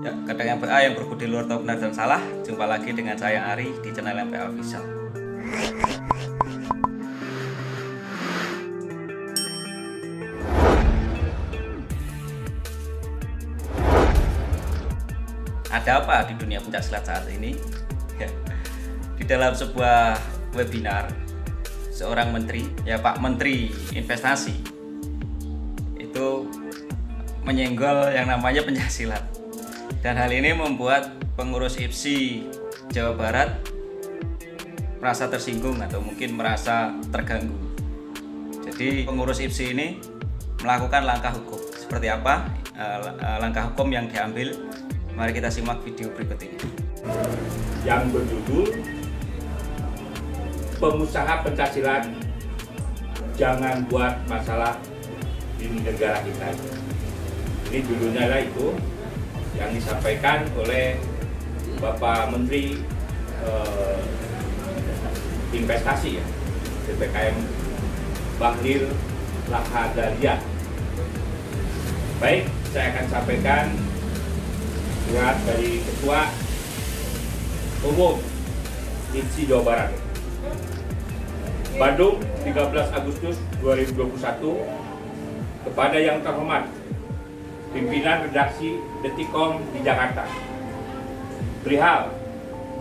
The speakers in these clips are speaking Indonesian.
Ya, kadang MPA yang berbudi luar tahu benar dan salah. Jumpa lagi dengan saya Ari di channel MPA Official. Ada apa di dunia pencaksilat saat ini? Ya, di dalam sebuah webinar, seorang menteri, ya Pak Menteri Investasi, itu menyenggol yang namanya pencaksilat. Dan hal ini membuat pengurus IPSI Jawa Barat merasa tersinggung atau mungkin merasa terganggu. Jadi pengurus IPSI ini melakukan langkah hukum. Seperti apa langkah hukum yang diambil? Mari kita simak video berikut ini. Yang berjudul pengusaha pencaksilat jangan buat masalah di negara kita. Ini judulnya lah itu yang disampaikan oleh Bapak Menteri Investasi ya, PPKM Bahlil Lahadalia. Baik, saya akan sampaikan surat dari Ketua Umum IPSI Jawa Barat. Bandung, 13 Agustus 2021. Kepada yang terhormat pimpinan redaksi Detikom di Jakarta, perihal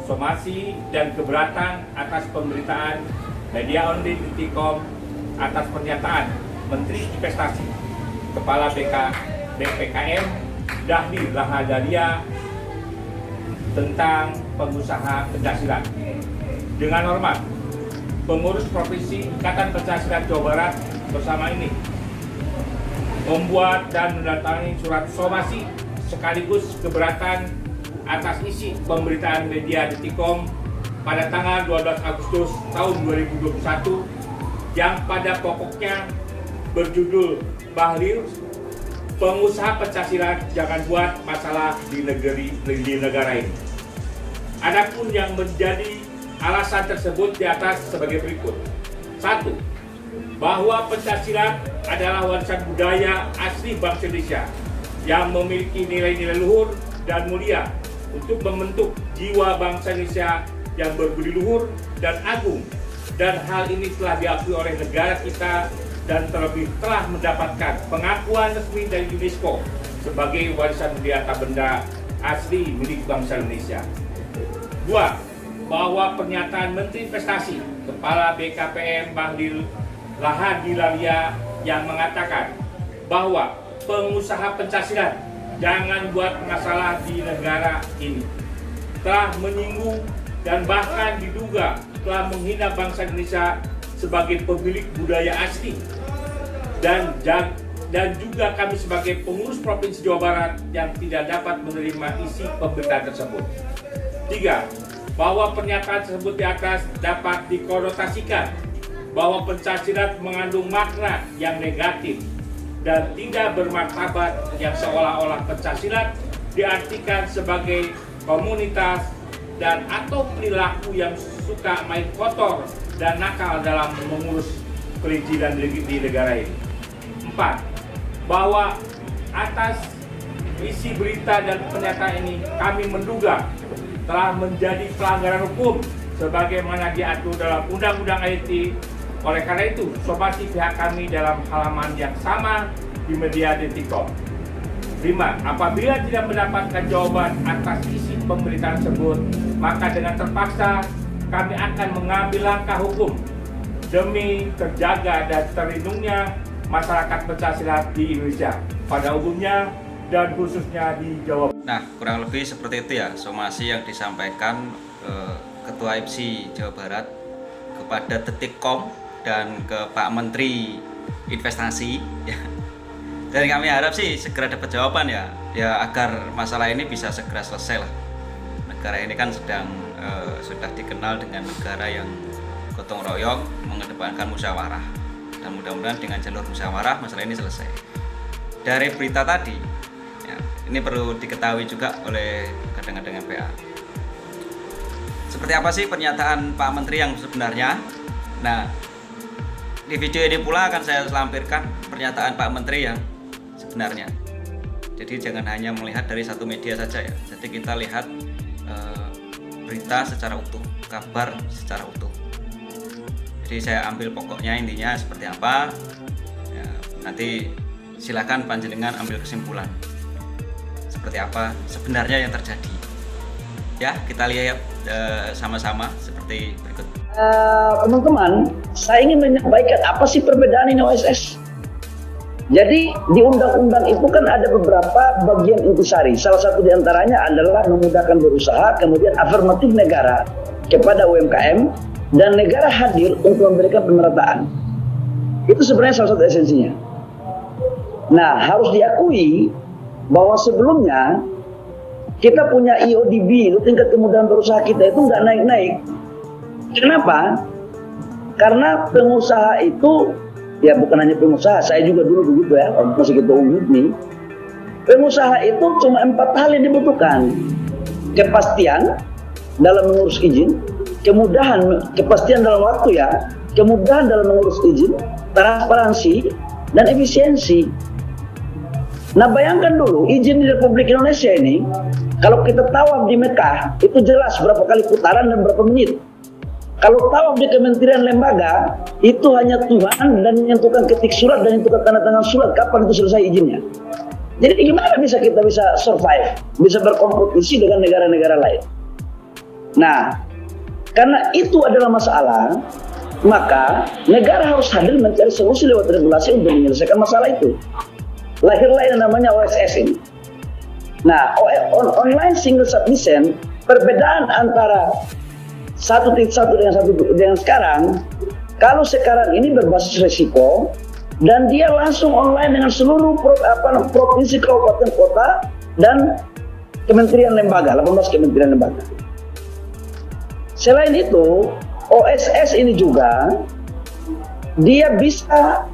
somasi dan keberatan atas pemberitaan media online Detikom atas pernyataan Menteri Investasi Kepala BPKM Bahlil Lahadalia tentang pengusaha pencaksilat. Dengan hormat, pengurus Provinsi Ikatan Pencaksilat Jawa Barat bersama ini membuat dan mendatangi surat somasi sekaligus keberatan atas isi pemberitaan media Detikom pada tanggal 12 Agustus tahun 2021 yang pada pokoknya berjudul Bahlil, pengusaha pencaksilat jangan buat masalah di negara ini. Adapun yang menjadi alasan tersebut di atas sebagai berikut. 1. Bahwa pencaksilat adalah warisan budaya asli bangsa Indonesia yang memiliki nilai-nilai luhur dan mulia untuk membentuk jiwa bangsa Indonesia yang berbudi luhur dan agung, dan hal ini telah diakui oleh negara kita dan terlebih telah mendapatkan pengakuan resmi dari UNESCO sebagai warisan budaya tak benda asli milik bangsa Indonesia. 2. Bahwa pernyataan Menteri Investasi Kepala BKPM Bahlil Lahadalia yang mengatakan bahwa pengusaha pencaksilat jangan buat masalah di negara ini telah menyinggung dan bahkan diduga telah menghina bangsa Indonesia sebagai pemilik budaya asli, dan juga kami sebagai pengurus Provinsi Jawa Barat yang tidak dapat menerima isi pemberitaan tersebut. 3. Bahwa pernyataan tersebut di atas dapat dikonotasikan bahwa pencaksilat mengandung makna yang negatif dan tidak bermartabat, yang seolah-olah pencaksilat diartikan sebagai komunitas dan atau perilaku yang suka main kotor dan nakal dalam mengurus perizinan di negara ini. 4. Bahwa atas isi berita dan pernyataan ini kami menduga telah menjadi pelanggaran hukum sebagaimana diatur dalam Undang-Undang IT. Oleh karena itu, somasi pihak kami dalam halaman yang sama di media Detikom. 5. Apabila tidak mendapatkan jawaban atas isi pemberitaan tersebut, maka dengan terpaksa kami akan mengambil langkah hukum demi terjaga dan terlindungnya masyarakat pencaksilat di Indonesia pada umumnya dan khususnya di Jawa Barat. Nah, kurang lebih seperti itu ya somasi yang disampaikan Ketua IPSI Jawa Barat kepada Detikom dan ke Pak Menteri Investasi ya. Dan kami harap sih segera dapat jawaban ya agar masalah ini bisa segera selesai lah. Negara ini kan sudah dikenal dengan negara yang gotong royong, mengedepankan musyawarah, dan mudah-mudahan dengan jalur musyawarah masalah ini selesai. Dari berita tadi ya, ini perlu diketahui juga oleh kadang-kadang MPA. Seperti apa sih pernyataan Pak Menteri yang sebenarnya? Nah, di video ini pula akan saya lampirkan pernyataan Pak Menteri yang sebenarnya. Jadi jangan hanya melihat dari satu media saja ya. Jadi kita lihat berita secara utuh, kabar secara utuh. Jadi saya ambil pokoknya, intinya seperti apa ya, nanti silakan panjenengan ambil kesimpulan seperti apa sebenarnya yang terjadi ya. Kita lihat sama-sama seperti berikut. Teman-teman, saya ingin menyampaikan apa sih perbedaan ini OSS. Jadi di undang-undang itu kan ada beberapa bagian intisari. Salah satu diantaranya adalah memudahkan berusaha, kemudian afirmatif negara kepada UMKM, dan negara hadir untuk memberikan pemerataan. Itu sebenarnya salah satu esensinya. Nah, harus diakui bahwa sebelumnya kita punya IODB, tingkat kemudahan berusaha kita itu nggak naik-naik. Kenapa? Karena pengusaha itu, ya bukan hanya pengusaha, saya juga dulu begitu ya, masih ketua umum nih. Pengusaha itu cuma 4 hal yang dibutuhkan: kepastian dalam mengurus izin, kepastian dalam waktu ya, kemudahan dalam mengurus izin, transparansi, dan efisiensi. Nah, bayangkan dulu izin di Republik Indonesia ini, kalau kita tawaf di Mekah, itu jelas berapa kali putaran dan berapa menit. Kalau tawaf di kementerian lembaga, itu hanya Tuhan dan menyentuhkan ketik surat dan menyentuhkan tanda tangan surat kapan itu selesai izinnya. Jadi gimana kita bisa survive, bisa berkompetisi dengan negara-negara lain? Nah, karena itu adalah masalah, maka negara harus hadir mencari solusi lewat regulasi untuk menyelesaikan masalah itu. Lahirlah yang namanya OSS ini. Nah, online single submission, perbedaan antara 1.1 dengan sekarang, kalau sekarang ini berbasis resiko dan dia langsung online dengan seluruh provinsi, kabupaten, kota, dan kementerian lembaga, 18 kementerian lembaga. Selain itu, OSS ini juga dia bisa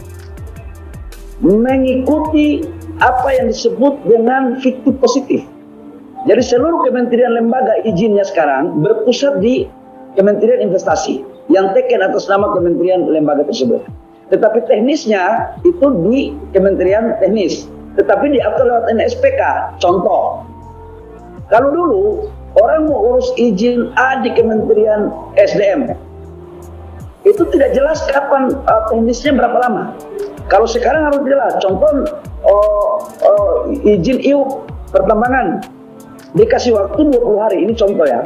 mengikuti apa yang disebut dengan fiktif positif. Jadi seluruh kementerian lembaga izinnya sekarang berpusat di Kementerian Investasi yang taken atas nama kementerian lembaga tersebut. Tetapi teknisnya itu di Kementerian Teknis, tetapi diatur lewat NSPK. Contoh, kalau dulu orang mau urus izin A di Kementerian SDM, itu tidak jelas kapan teknisnya berapa lama. Kalau sekarang harus jelas. Contoh, izin IUP pertambangan dikasih waktu 20 hari. Ini contoh ya.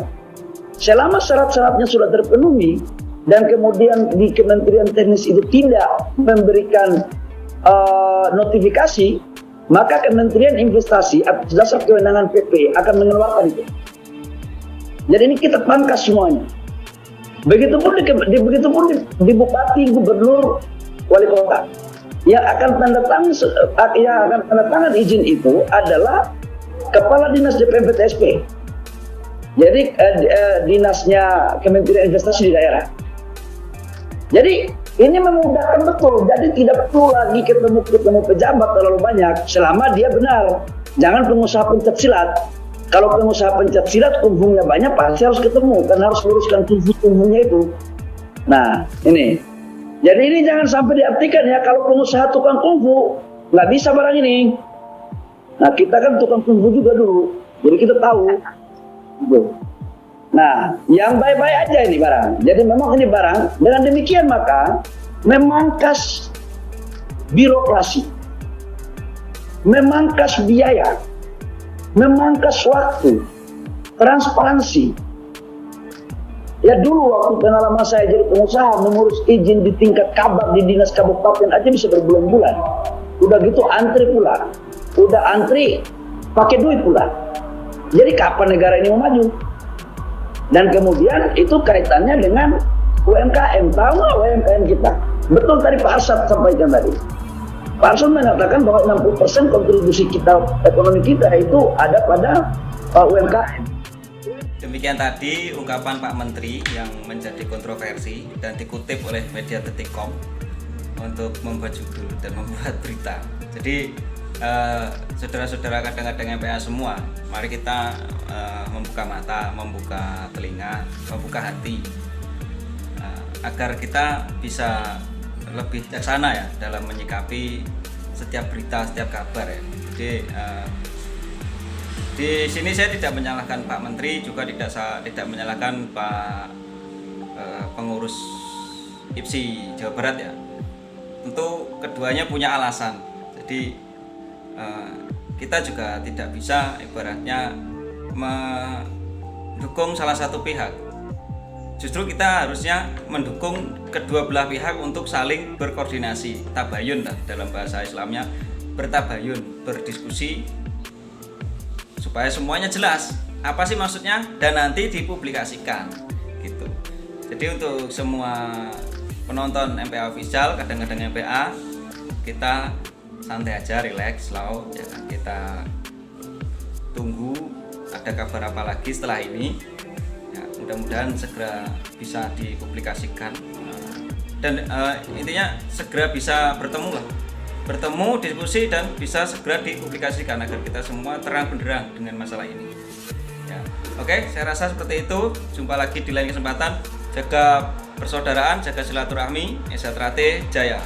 Selama syarat-syaratnya sudah terpenuhi dan kemudian di Kementerian Teknis itu tidak memberikan notifikasi, maka Kementerian Investasi atas dasar kewenangan PP akan mengeluarkan itu. Jadi ini kita pangkas semuanya. Begitupun di bupati, gubernur, wali kota yang akan tanda tangan izin itu adalah kepala dinas DPMPTSP. Jadi dinasnya Kementerian Investasi di daerah. Jadi ini memudahkan betul. Jadi tidak perlu lagi ketemu pejabat terlalu banyak selama dia benar. Jangan pengusaha pencet silat. Kalau pengusaha pencet silat kungfunya banyak, pasti harus ketemu karena harus luruskan kungfunya itu. Nah ini. Jadi ini jangan sampai diartikan ya kalau pengusaha tukang kungfu nggak bisa barang ini. Nah kita kan tukang kungfu juga dulu, jadi kita tahu. Nah, yang baik-baik aja ini barang. Jadi memang ini barang. Dengan demikian maka memangkas birokrasi, memangkas biaya, memangkas waktu, transparansi. Ya dulu waktu pengalaman saya jadi pengusaha mengurus izin di tingkat kabak di dinas kabupaten aja bisa berbulan-bulan. Udah gitu antri pula, udah antri pakai duit pula. Jadi kapan negara ini mau maju? Dan kemudian itu kaitannya dengan UMKM. Tahu nggak UMKM kita? Betul tadi Pak Arsad sampaikan tadi. Pak Arsad mengatakan bahwa 60% kontribusi kita, ekonomi kita itu ada pada UMKM. Demikian tadi ungkapan Pak Menteri yang menjadi kontroversi dan dikutip oleh media Detik.com untuk membuat judul dan membuat berita. Jadi saudara-saudara kadang-kadang MPA semua, mari kita membuka mata, membuka telinga, membuka hati agar kita bisa lebih bijaksana ya dalam menyikapi setiap berita, setiap kabar ya. Jadi Di sini saya tidak menyalahkan Pak Menteri, juga tidak menyalahkan Pak pengurus IPSI Jawa Barat ya. Tentu keduanya punya alasan. Jadi kita juga tidak bisa ibaratnya mendukung salah satu pihak. Justru kita harusnya mendukung kedua belah pihak untuk saling berkoordinasi, tabayun lah dalam bahasa Islamnya, bertabayun, berdiskusi supaya semuanya jelas apa sih maksudnya dan nanti dipublikasikan gitu. Jadi untuk semua penonton MPA official, kadang-kadang MPA, kita santai aja, relax, slow, ya kan? Kita tunggu ada kabar apa lagi setelah ini. Ya, mudah-mudahan segera bisa dipublikasikan dan intinya segera bisa bertemu, diskusi dan bisa segera dipublikasikan agar kita semua terang benderang dengan masalah ini. Ya, oke, saya rasa seperti itu. Jumpa lagi di lain kesempatan. Jaga persaudaraan, jaga silaturahmi. Esa Trate Jaya.